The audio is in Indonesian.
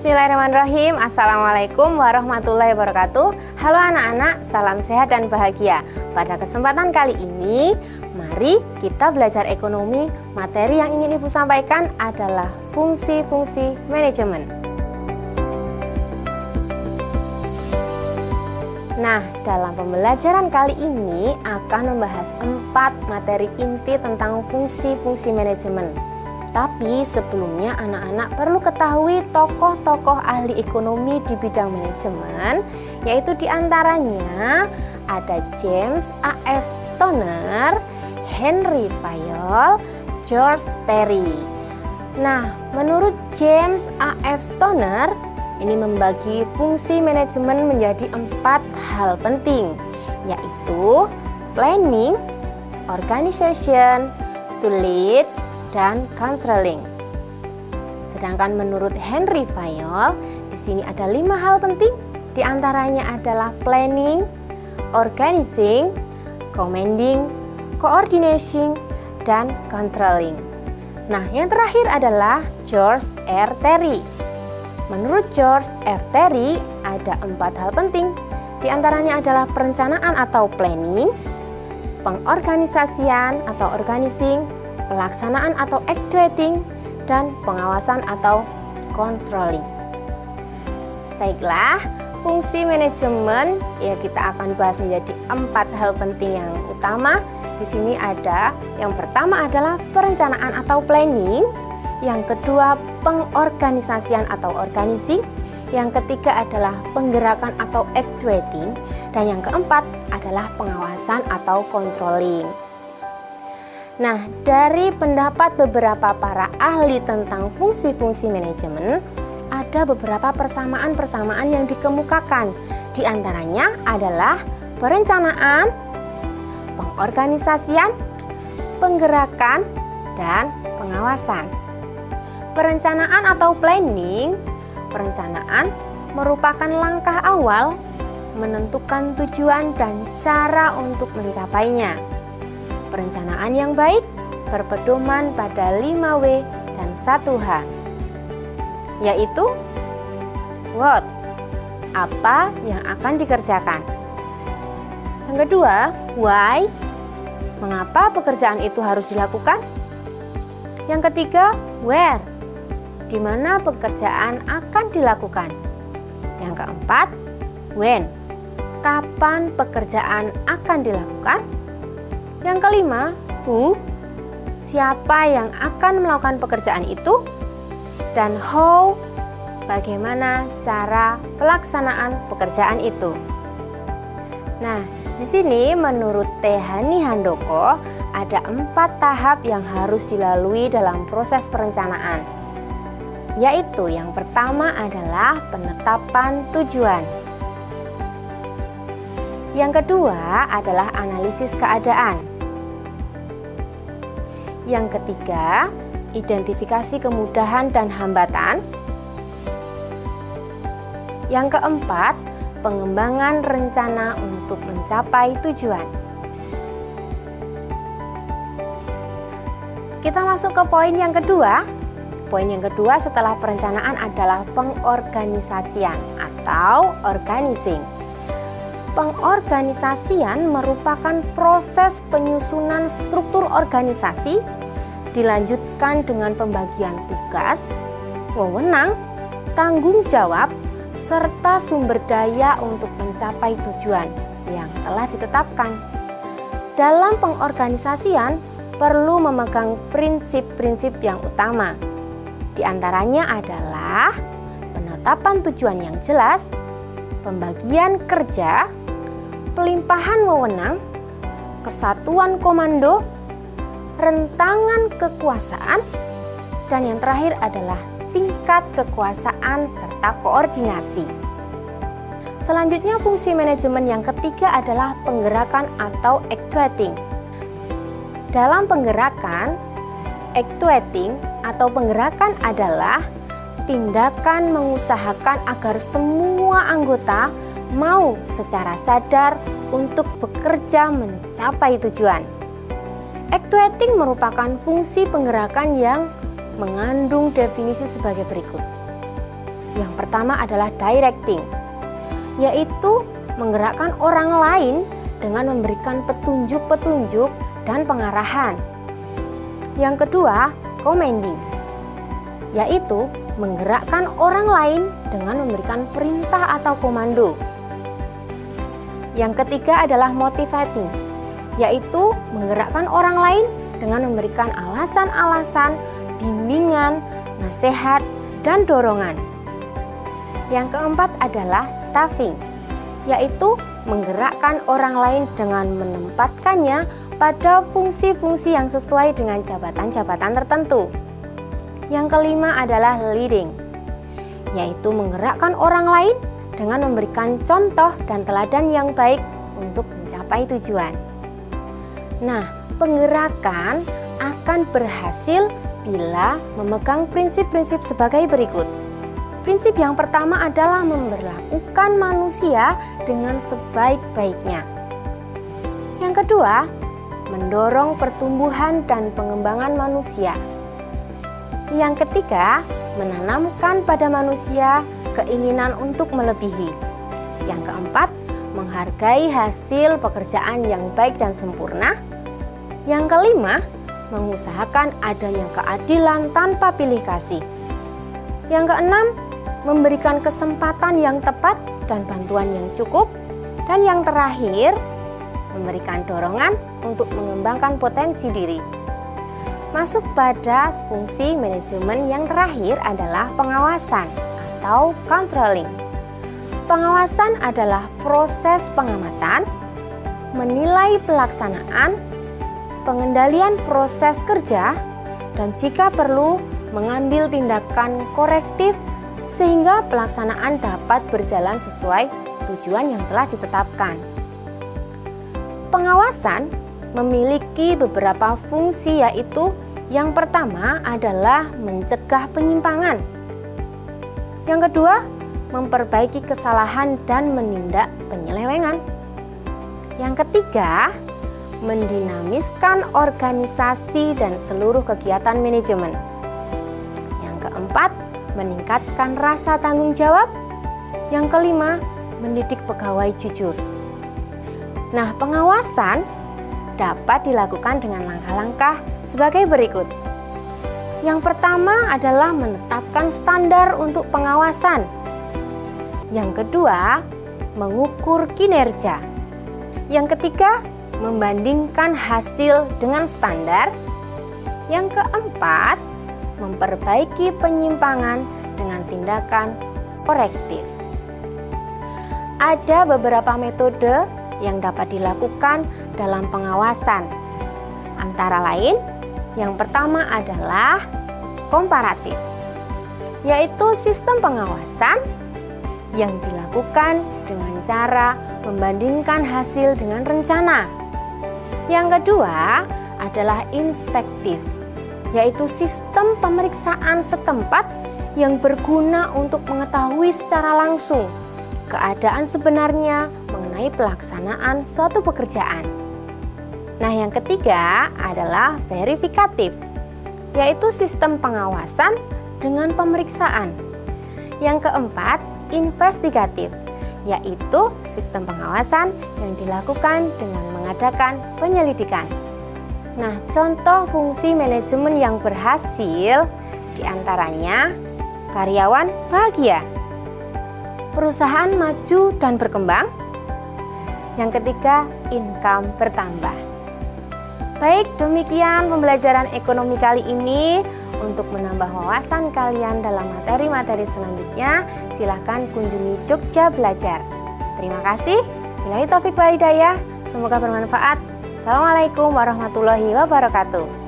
Bismillahirrahmanirrahim. Assalamualaikum warahmatullahi wabarakatuh. Halo anak-anak, salam sehat dan bahagia. Pada kesempatan kali ini, mari kita belajar ekonomi. Materi yang ingin Ibu sampaikan adalah fungsi-fungsi manajemen. Nah, dalam pembelajaran kali ini akan membahas 4 materi inti tentang fungsi-fungsi manajemen. Tapi sebelumnya anak-anak perlu ketahui tokoh-tokoh ahli ekonomi di bidang manajemen, yaitu diantaranya ada James A.F. Stoner, Henry Fayol, George Terry. Nah, menurut James A.F. Stoner, ini membagi fungsi manajemen menjadi 4 hal penting, yaitu planning, organization, to lead, dan controlling. Sedangkan menurut Henry Fayol, di sini ada 5 hal penting, diantaranya adalah planning, organizing, commanding, coordinating, dan controlling. Nah, yang terakhir adalah George R. Terry. Menurut George R. Terry, ada 4 hal penting, diantaranya adalah perencanaan atau planning, pengorganisasian atau organizing, pelaksanaan atau actuating, dan pengawasan atau controlling. Baiklah, fungsi manajemen ya kita akan bahas menjadi 4 hal penting yang utama. Di sini ada yang pertama adalah perencanaan atau planning, yang kedua pengorganisasian atau organizing, yang ketiga adalah penggerakan atau actuating, dan yang keempat adalah pengawasan atau controlling. Nah, dari pendapat beberapa para ahli tentang fungsi-fungsi manajemen, ada beberapa persamaan-persamaan yang dikemukakan. Di antaranya adalah perencanaan, pengorganisasian, penggerakan, dan pengawasan. Perencanaan atau planning, perencanaan merupakan langkah awal menentukan tujuan dan cara untuk mencapainya. Perencanaan yang baik berpedoman pada 5W dan 1H, yaitu what, apa yang akan dikerjakan. Yang kedua, why, mengapa pekerjaan itu harus dilakukan. Yang ketiga, where, di mana pekerjaan akan dilakukan. Yang keempat, when, kapan pekerjaan akan dilakukan. Yang kelima, who, siapa yang akan melakukan pekerjaan itu, dan how, bagaimana cara pelaksanaan pekerjaan itu. Nah, di sini menurut Tehani Handoko ada 4 tahap yang harus dilalui dalam proses perencanaan. Yaitu yang pertama adalah penetapan tujuan. Yang kedua adalah analisis keadaan. Yang ketiga, identifikasi kemudahan dan hambatan. Yang keempat, pengembangan rencana untuk mencapai tujuan. Kita masuk ke poin yang kedua. Poin yang kedua setelah perencanaan adalah pengorganisasian atau organizing. Pengorganisasian merupakan proses penyusunan struktur organisasi, dilanjutkan dengan pembagian tugas, wewenang, tanggung jawab, serta sumber daya untuk mencapai tujuan yang telah ditetapkan. Dalam pengorganisasian perlu memegang prinsip-prinsip yang utama. Di antaranya adalah penetapan tujuan yang jelas, pembagian kerja, pelimpahan wewenang, kesatuan komando, rentangan kekuasaan, dan yang terakhir adalah tingkat kekuasaan serta koordinasi. Selanjutnya fungsi manajemen yang ketiga adalah penggerakan atau actuating. Dalam penggerakan, actuating atau penggerakan adalah tindakan mengusahakan agar semua anggota mau secara sadar untuk bekerja mencapai tujuan. Actuating merupakan fungsi penggerakan yang mengandung definisi sebagai berikut. Yang pertama adalah directing, yaitu menggerakkan orang lain dengan memberikan petunjuk-petunjuk dan pengarahan. Yang kedua, commanding, yaitu menggerakkan orang lain dengan memberikan perintah atau komando. Yang ketiga adalah motivating, yaitu menggerakkan orang lain dengan memberikan alasan-alasan, bimbingan, nasihat, dan dorongan. Yang keempat adalah staffing, yaitu menggerakkan orang lain dengan menempatkannya pada fungsi-fungsi yang sesuai dengan jabatan-jabatan tertentu. Yang kelima adalah leading, yaitu menggerakkan orang lain dengan memberikan contoh dan teladan yang baik untuk mencapai tujuan. Nah, penggerakan akan berhasil bila memegang prinsip-prinsip sebagai berikut. Prinsip yang pertama adalah memperlakukan manusia dengan sebaik-baiknya. Yang kedua, mendorong pertumbuhan dan pengembangan manusia. Yang ketiga, menanamkan pada manusia keinginan untuk melebihi. Yang keempat, menghargai hasil pekerjaan yang baik dan sempurna. Yang kelima, mengusahakan adanya keadilan tanpa pilih kasih. Yang keenam, memberikan kesempatan yang tepat dan bantuan yang cukup. Dan yang terakhir, memberikan dorongan untuk mengembangkan potensi diri. Masuk pada fungsi manajemen yang terakhir adalah pengawasan atau controlling. Pengawasan adalah proses pengamatan, menilai pelaksanaan, pengendalian proses kerja, dan jika perlu mengambil tindakan korektif sehingga pelaksanaan dapat berjalan sesuai tujuan yang telah ditetapkan. Pengawasan memiliki beberapa fungsi, yaitu yang pertama adalah mencegah penyimpangan. Yang kedua, memperbaiki kesalahan dan menindak penyelewengan. Yang ketiga, mendinamiskan organisasi dan seluruh kegiatan manajemen. Yang keempat, meningkatkan rasa tanggung jawab. Yang kelima, mendidik pegawai jujur. Nah, pengawasan dapat dilakukan dengan langkah-langkah sebagai berikut. Yang pertama adalah menetapkan standar untuk pengawasan. Yang kedua, mengukur kinerja. Yang ketiga, membandingkan hasil dengan standar. Yang keempat, memperbaiki penyimpangan dengan tindakan korektif. Ada beberapa metode yang dapat dilakukan dalam pengawasan. Antara lain, yang pertama adalah komparatif, yaitu sistem pengawasan yang dilakukan dengan cara membandingkan hasil dengan rencana. Yang kedua adalah inspektif, yaitu sistem pemeriksaan setempat yang berguna untuk mengetahui secara langsung keadaan sebenarnya mengenai pelaksanaan suatu pekerjaan. Nah, yang ketiga adalah verifikatif, yaitu sistem pengawasan dengan pemeriksaan. Yang keempat, investigatif, yaitu sistem pengawasan yang dilakukan dengan mengadakan penyelidikan. Nah, contoh fungsi manajemen yang berhasil diantaranya karyawan bahagia, perusahaan maju dan berkembang. Yang ketiga, income bertambah. Baik, demikian pembelajaran ekonomi kali ini. Untuk menambah wawasan kalian dalam materi-materi selanjutnya, silakan kunjungi Jogja Belajar. Terima kasih. Billahi taufik wal hidayah. Semoga bermanfaat. Assalamualaikum warahmatullahi wabarakatuh.